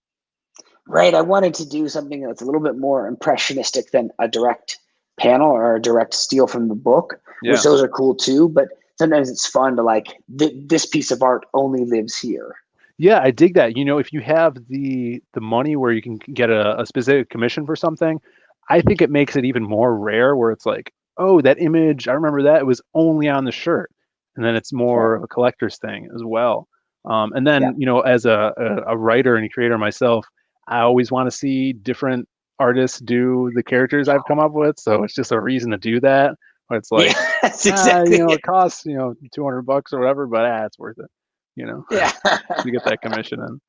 Right. I wanted to do something that's a little bit more impressionistic than a direct panel or a direct steal from the book, which those are cool too. But sometimes it's fun to like, this piece of art only lives here. Yeah, I dig that. If you have the money where you can get a specific commission for something, I think it makes it even more rare where it's like, oh, that image, I remember that, it was only on the shirt. And then it's more of a collector's thing as well. And then, as a writer and a creator myself, I always want to see different artists do the characters I've come up with. So it's just a reason to do that. Where it's like, it costs, $200 or whatever, but it's worth it. You get that commission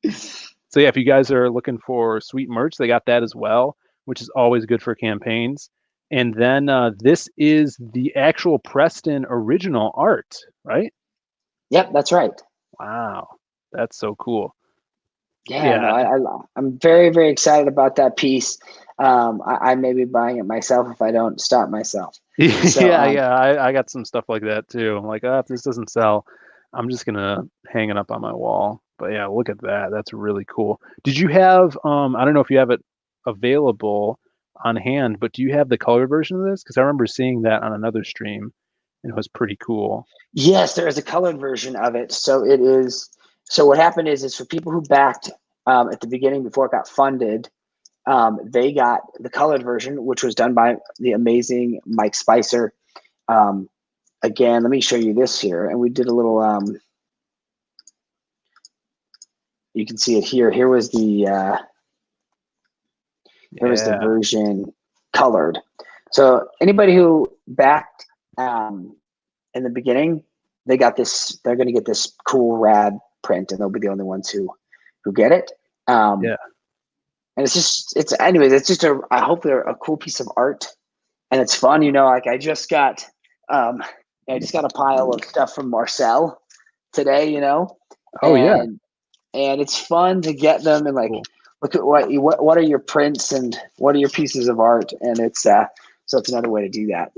in. So yeah, if you guys are looking for sweet merch, they got that as well, which is always good for campaigns. And then this is the actual Preston original art, right? Yep, that's right. Wow, that's so cool. Yeah. No, I'm very, very excited about that piece. I may be buying it myself if I don't stop myself. So, I got some stuff like that too. I'm like, if this doesn't sell, I'm just gonna hang it up on my wall. But yeah, look at that. That's really cool. Did you have I don't know if you have it available on hand, but do you have the colored version of this? Because I remember seeing that on another stream and it was pretty cool. Yes, there is a colored version of it. So it is. So what happened is for people who backed at the beginning before it got funded, They got the colored version, which was done by the amazing Mike Spicer. Again, let me show you this here. And we did a little, you can see it here. Here was the version colored. So anybody who backed in the beginning, they got this. They're going to get this cool, rad print, and they'll be the only ones who get it. And it's just, anyways, it's just I hope they're a cool piece of art, and it's fun. Like I just got a pile of stuff from Marcel today. And it's fun to get them and like look at what are your prints and what are your pieces of art, and it's so it's another way to do that.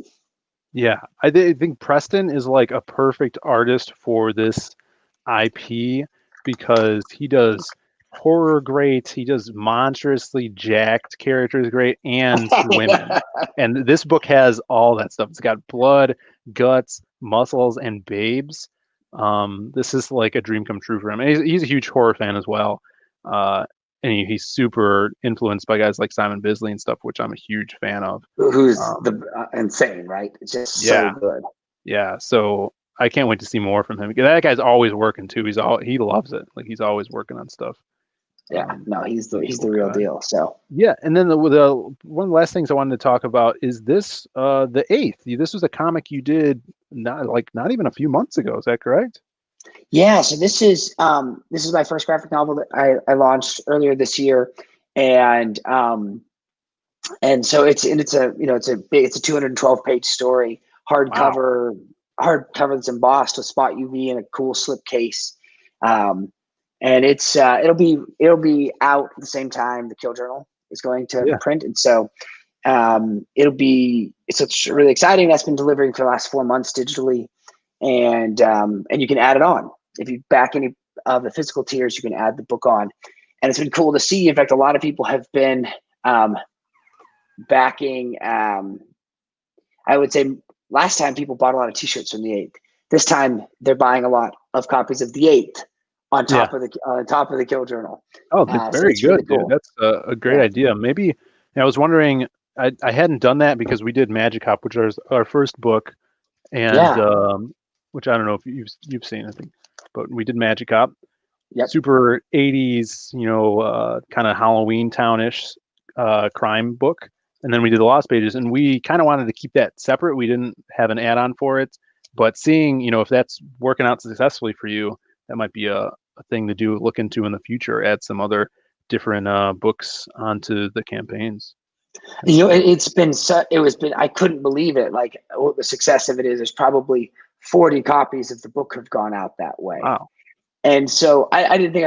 Yeah, I think Preston is like a perfect artist for this IP because he does horror great, he does monstrously jacked characters great, and women. And this book has all that stuff. It's got blood, guts, muscles, and babes. This is like a dream come true for him. And he's a huge horror fan as well. And he's super influenced by guys like Simon Bisley and stuff, which I'm a huge fan of. Who's insane, right? It's just so good. Yeah, so I can't wait to see more from him. That guy's always working too. He loves it. Like he's always working on stuff. Yeah, no, he's the real deal. So yeah, and then the one last things I wanted to talk about is this the 8th. This was a comic you did not even a few months ago. Is that correct? Yeah, so this is my first graphic novel that I launched earlier this year, and so it's a 212 page story, hardcover that's embossed with spot UV and a cool slip case, and it's it'll be out at the same time the Kill Journal is going to print, and so it's really exciting. That's been delivering for the last 4 months digitally, and you can add it on. If you back any of the physical tiers, you can add the book on. And it's been cool to see. In fact, a lot of people have been backing. I would say last time people bought a lot of t-shirts from the 8th. This time they're buying a lot of copies of the 8th on top of the Kill Journal. Oh, that's very good, really cool. Dude. That's a great idea. Maybe I was wondering, I hadn't done that because we did Magic Hop, which is our first book, and which I don't know if you've seen, I think. But we did Magic Hop, super 80s, kind of Halloween townish crime book. And then we did the Lost Pages, and we kind of wanted to keep that separate. We didn't have an add-on for it, but seeing, if that's working out successfully for you, that might be a thing to look into in the future, add some other different books onto the campaigns. I couldn't believe it. Like what the success of it is. There's probably 40 copies of the book have gone out that way. Wow. And so I didn't think,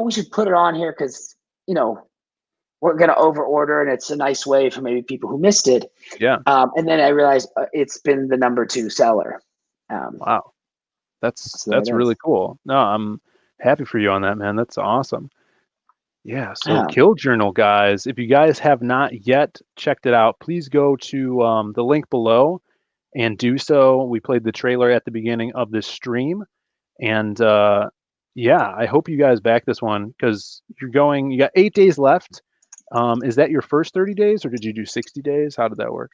we should put it on here because, we're going to over order and it's a nice way for maybe people who missed it. Yeah. And then I realized it's been the number 2 seller. Wow. That's really cool. No, I'm happy for you on that, man. That's awesome. Yeah. So Kill Journal, guys, if you guys have not yet checked it out, please go to the link below and do so. We played the trailer at the beginning of this stream, and I hope you guys back this one because you got 8 days left. Is that your first 30 days or did you do 60 days? How did that work?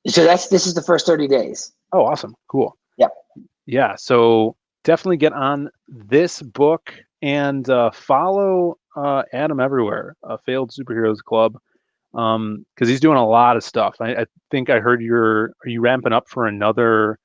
So this is the first 30 days. Oh, awesome. Cool. Yep. Yeah. So definitely get on this book and follow Adam everywhere, Failed Superheroes Club. Because he's doing a lot of stuff. I think I heard are you ramping up for another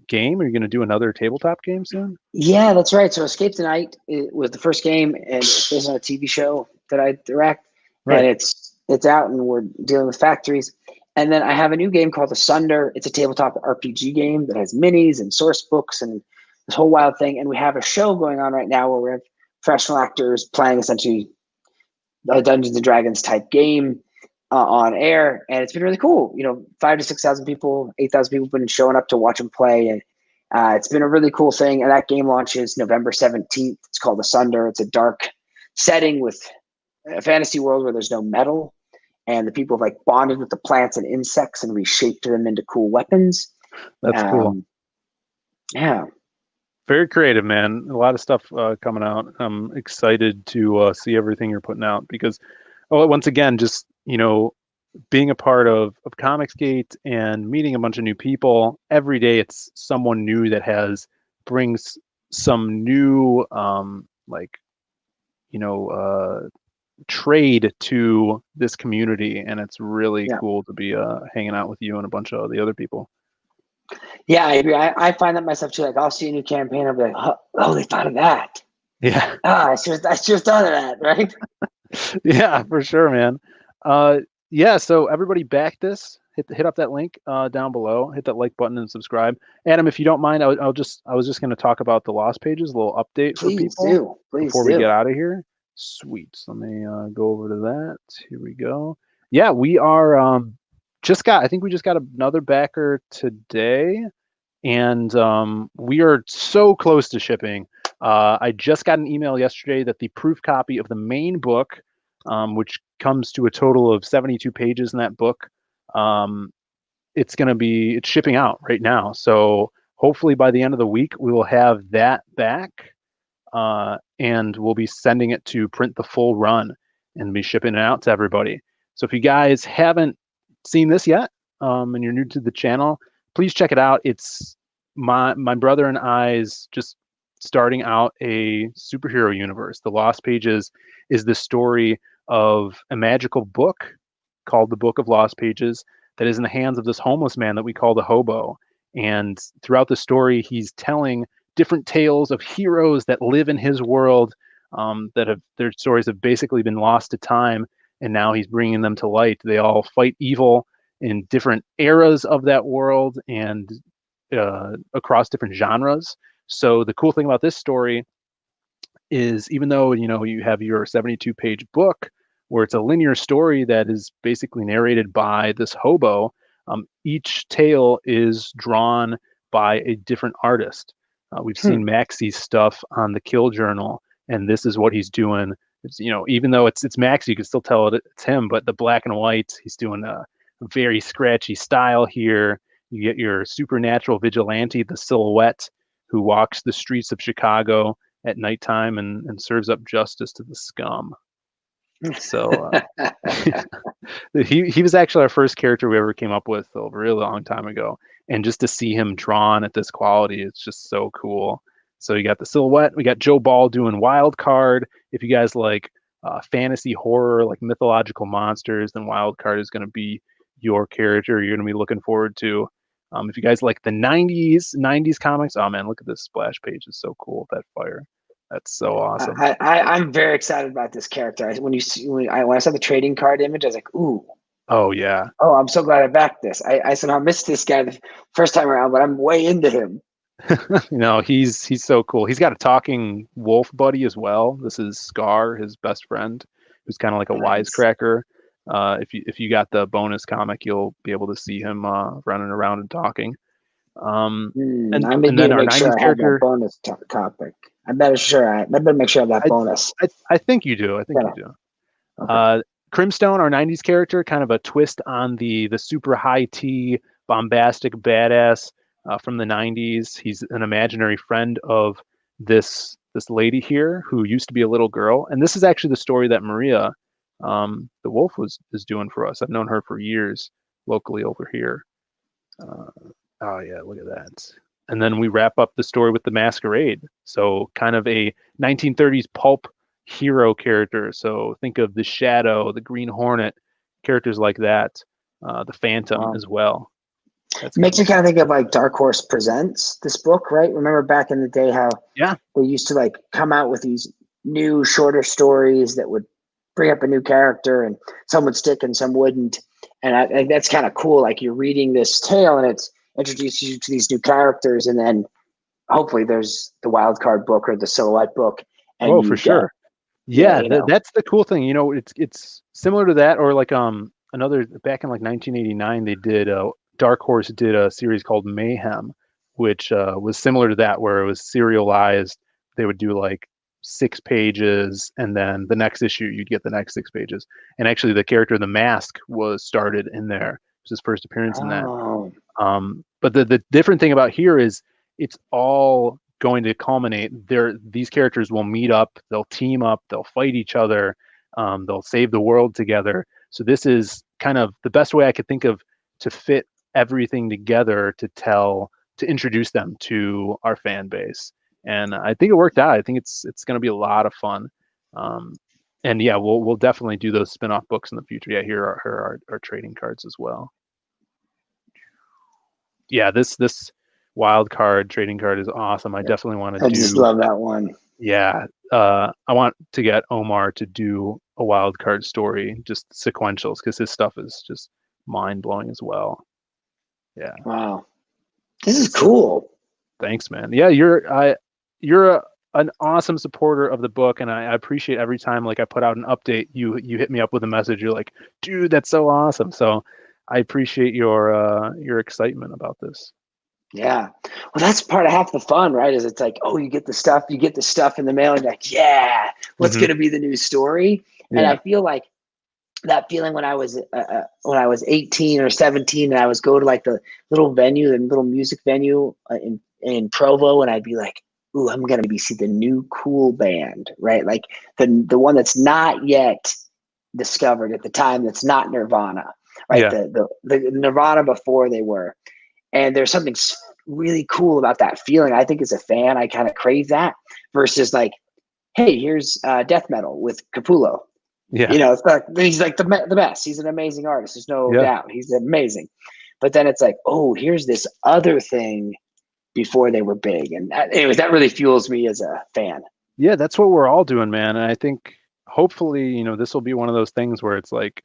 game? Are you going to do another tabletop game soon? Yeah, that's right. So Escape the Night was the first game, and it's based on a TV show that I direct. Right. And it's out, and we're dealing with factories. And then I have a new game called Asunder. It's a tabletop RPG game that has minis and source books and this whole wild thing. And we have a show going on right now where we have professional actors playing essentially a Dungeons and Dragons type game on air, and it's been really cool. 5,000 to 6,000 people, 8,000 people have been showing up to watch them play, and it's been a really cool thing. And that game launches November 17th. It's called Asunder. It's a dark setting with a fantasy world where there's no metal, and the people have bonded with the plants and insects and reshaped them into cool weapons. That's cool. Yeah. Very creative, man. A lot of stuff coming out. I'm excited to see everything you're putting out because well, once again, just being a part of Comicsgate and meeting a bunch of new people every day. It's someone new that brings some new like trade to this community, and it's really Yeah. cool to be hanging out with you and a bunch of the other people. Yeah, I agree. I find that myself too. Like, I'll see a new campaign, I'll be like, oh, they thought of that. Yeah. I should have thought of that, right? Yeah, for sure, man. Yeah, so everybody back this. Hit up that link down below. Hit that like button and subscribe. Adam, if you don't mind, I was just going to talk about the Lost Pages, a little update for Please people do. Please before we do. get out of here. Sweet. So let me go over to that. Here we go. Yeah, we are I think we just got another backer today, and we are so close to shipping. I just got an email yesterday that the proof copy of the main book, which comes to a total of 72 pages in that book, it's shipping out right now. So hopefully by the end of the week, we will have that back, and we'll be sending it to print the full run and be shipping it out to everybody. So if you guys haven't seen this yet, and you're new to the channel, please check it out. It's my brother and I's just starting out a superhero universe. The Lost Pages is the story of a magical book called the Book of Lost Pages that is in the hands of this homeless man that we call the Hobo. And throughout the story, he's telling different tales of heroes that live in his world, that have their stories have basically been lost to time, and now he's bringing them to light. They all fight evil in different eras of that world and across different genres. So the cool thing about this story is, even though you have your 72-page book where it's a linear story that is basically narrated by this hobo, each tale is drawn by a different artist. We've seen Maxi's stuff on the Kill Journal, and this is what he's doing. It's, even though it's Maxi, you can still tell it's him, but the black and white, he's doing a very scratchy style here. You get your supernatural vigilante, the Silhouette, who walks the streets of Chicago at nighttime and serves up justice to the scum. So he was actually our first character we ever came up with a really long time ago, and just to see him drawn at this quality, it's just so cool. So you got the Silhouette, we got Joe Ball doing Wild Card. If you guys like fantasy horror, like mythological monsters, then Wild Card is going to be your character you're going to be looking forward to. If you guys like the 90s comics, oh man, look at this splash page. It's so cool with that fire. That's so awesome. I'm very excited about this character. When I saw the trading card image, I was like, ooh. Oh yeah. Oh, I'm so glad I backed this. I somehow missed this guy the first time around, but I'm way into him. He's so cool. He's got a talking wolf buddy as well. This is Scar, his best friend, who's kind of like a wisecracker. If you got the bonus comic, you'll be able to see him running around and talking. I And need then to our make sure 90s I have that character. bonus topic. I better make sure I have that bonus. I think you do. I think you do. Okay. Crimstone, our 90s character, kind of a twist on the super high T bombastic badass from the 90s. He's an imaginary friend of this lady here who used to be a little girl, and this is actually the story that Maria, the wolf, is doing for us. I've known her for years locally over here. Oh yeah, look at that. And then we wrap up the story with the Masquerade. So kind of a 1930s pulp hero character. So think of the Shadow, the Green Hornet, characters like that. The Phantom as well. It makes me kind of think of like Dark Horse Presents, this book, right? Remember back in the day how they used to like come out with these new shorter stories that would bring up a new character, and some would stick and some wouldn't. And I think that's kind of cool. Like, you're reading this tale and it's introduces you to these new characters, and then hopefully there's the Wild Card book or the Silhouette book. And for sure. Yeah, that's the cool thing. It's similar to that, or like another, back in like 1989, they did Dark Horse did a series called Mayhem, which was similar to that, where it was serialized. They would do like 6 pages, and then the next issue you'd get the next 6 pages. And actually, the character The Mask was started in there. It was his first appearance in that. But the different thing about here is it's all going to culminate. These characters will meet up, they'll team up, they'll fight each other. They'll save the world together. So this is kind of the best way I could think of to fit everything together to introduce them to our fan base. And I think it worked out. I think it's going to be a lot of fun. And yeah, we'll definitely do those spin-off books in the future. Yeah, here are our trading cards as well. Yeah, this wild card trading card is awesome. I definitely want to I just love that one. Yeah, I want to get Omar to do a wild card story, just sequentials, because his stuff is just mind blowing as well. Yeah. Wow, this is cool. Thanks, man. Yeah, an awesome supporter of the book, and I appreciate every time like I put out an update, you hit me up with a message. You're like, dude, that's so awesome. So I appreciate your excitement about this. Yeah. Well, that's part of half the fun, right? Is it's like, oh, you get the stuff in the mail, and you're like, yeah, what's going to be the new story? Yeah. And I feel like that feeling when I was 18 or 17, and I was go to like the little music venue in Provo, and I'd be like, ooh, I'm going to see the new cool band, right? Like the one that's not yet discovered at the time, that's not Nirvana, right? Yeah. The Nirvana before they were. And there's something really cool about that feeling. I think as a fan, I kind of crave that versus like, hey, here's death metal with Capullo. Yeah. You know, it's like, he's like the best. He's an amazing artist. There's no doubt. He's amazing. But then it's like, oh, here's this other thing before they were big. And anyways, that really fuels me as a fan. Yeah, that's what we're all doing, man. And I think hopefully, this will be one of those things where it's like,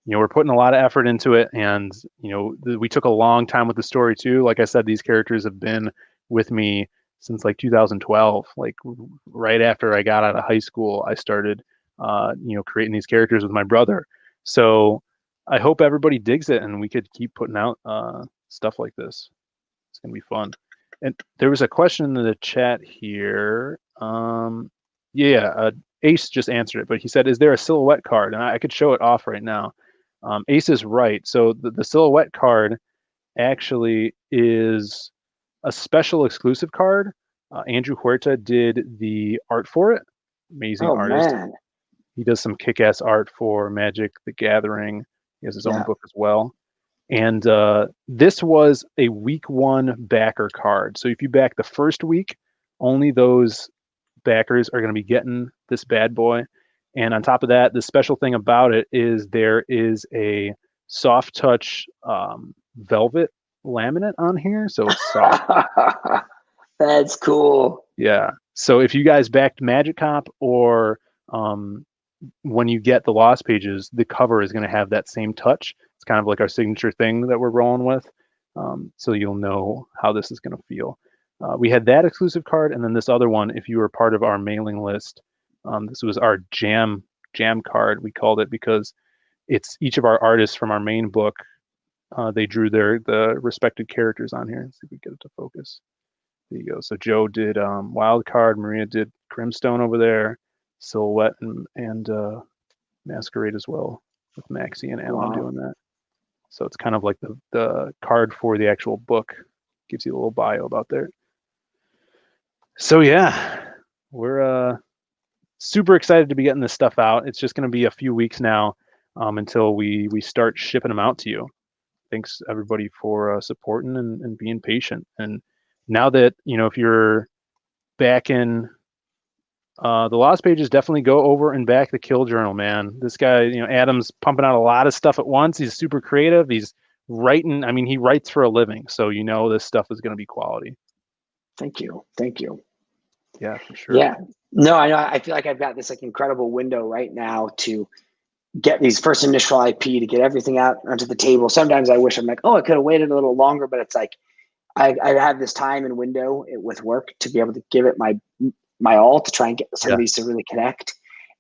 we're putting a lot of effort into it, and we took a long time with the story too. Like I said, these characters have been with me since like 2012. Like right after I got out of high school, I started creating these characters with my brother. So I hope everybody digs it, and we could keep putting out stuff like this. It's gonna be fun. And there was a question in the chat here. Ace just answered it, but he said, "Is there a silhouette card?" And I could show it off right now. Ace is right. So the silhouette card actually is a special exclusive card. Andrew Huerta did the art for it. Amazing artist. Man. He does some kick-ass art for Magic the Gathering. He has his own book as well. And this was a week 1 backer card. So if you back the first week, only those backers are going to be getting this bad boy. And on top of that, the special thing about it is there is a soft touch velvet laminate on here. So it's soft. That's cool. Yeah. So if you guys backed Magic Cop or when you get the Lost Pages, the cover is going to have that same touch. It's kind of like our signature thing that we're rolling with. So you'll know how this is going to feel. We had that exclusive card, and then this other one, if you were part of our mailing list, this was our jam card, we called it, because it's each of our artists from our main book. They drew the respected characters on here. Let's see if we get it to focus. There you go. So Joe did Wild Card, Maria did Crimstone over there, Silhouette and Masquerade as well, with Maxie and Alan doing that. So it's kind of like the card for the actual book. Gives you a little bio about there. So yeah, we're super excited to be getting this stuff out. It's just going to be a few weeks now until we start shipping them out to you. Thanks everybody for supporting and being patient. And now that, if you're back in the Lost Pages, definitely go over and back the Kill Journal, man. This guy, Adam's pumping out a lot of stuff at once. He's super creative. He's writing. I mean, he writes for a living. So, this stuff is going to be quality. Thank you. Yeah, for sure. Yeah. No, I know. I feel like I've got this like incredible window right now to get these first initial IP, to get everything out onto the table. Sometimes I wish I'm like, oh, I could have waited a little longer, but it's like I have this time and window with work to be able to give it my all to try and get some of these to really connect.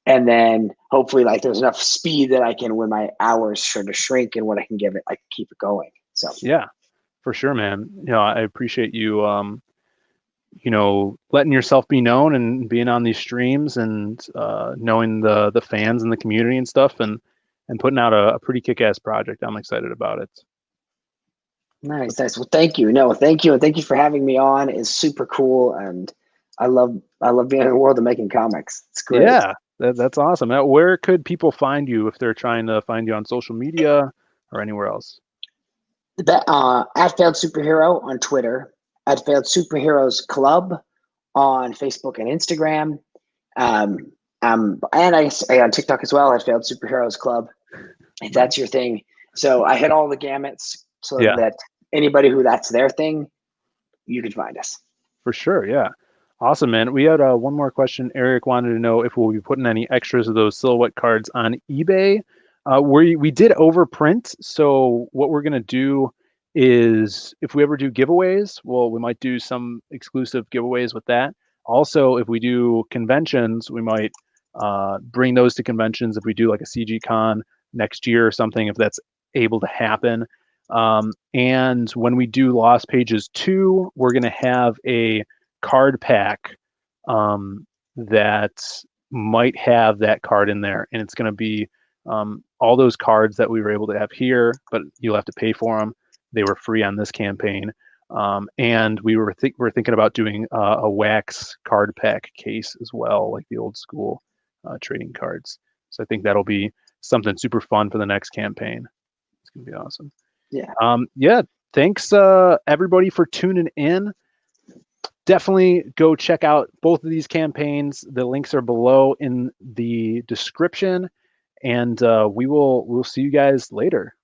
And then hopefully like there's enough speed that I can, when my hours sort of shrink and what I can give it, I can keep it going. So yeah, for sure, man. I appreciate you letting yourself be known and being on these streams and knowing the fans and the community and stuff, and putting out a pretty kick-ass project. I'm excited about it. Nice. Well, thank you. No, thank you. And thank you for having me on. It's super cool. And I love being in the world of making comics. It's great. That's awesome. Now, where could people find you if they're trying to find you on social media or anywhere else? At Failed Superhero on Twitter, at Failed Superheroes Club on Facebook and Instagram, and I on TikTok as well at Failed Superheroes Club, if that's your thing. So I hit all the gamuts so that anybody who that's their thing, you can find us. For sure, yeah. Awesome, man. We had one more question. Eric wanted to know if we'll be putting any extras of those silhouette cards on eBay. We did overprint, so what we're gonna do is if we ever do giveaways, well, we might do some exclusive giveaways with that. Also, if we do conventions, we might bring those to conventions. If we do like a CG Con next year or something, if that's able to happen. And when we do Lost Pages 2, we're gonna have a card pack that might have that card in there, and it's going to be all those cards that we were able to have here, but you'll have to pay for them. They were free on this campaign, and we're thinking about doing a wax card pack case as well, like the old school trading cards. So I think that'll be something super fun for the next campaign. It's gonna be awesome. Yeah. Thanks everybody for tuning in. Definitely go check out both of these campaigns. The links are below in the description, and we'll see you guys later.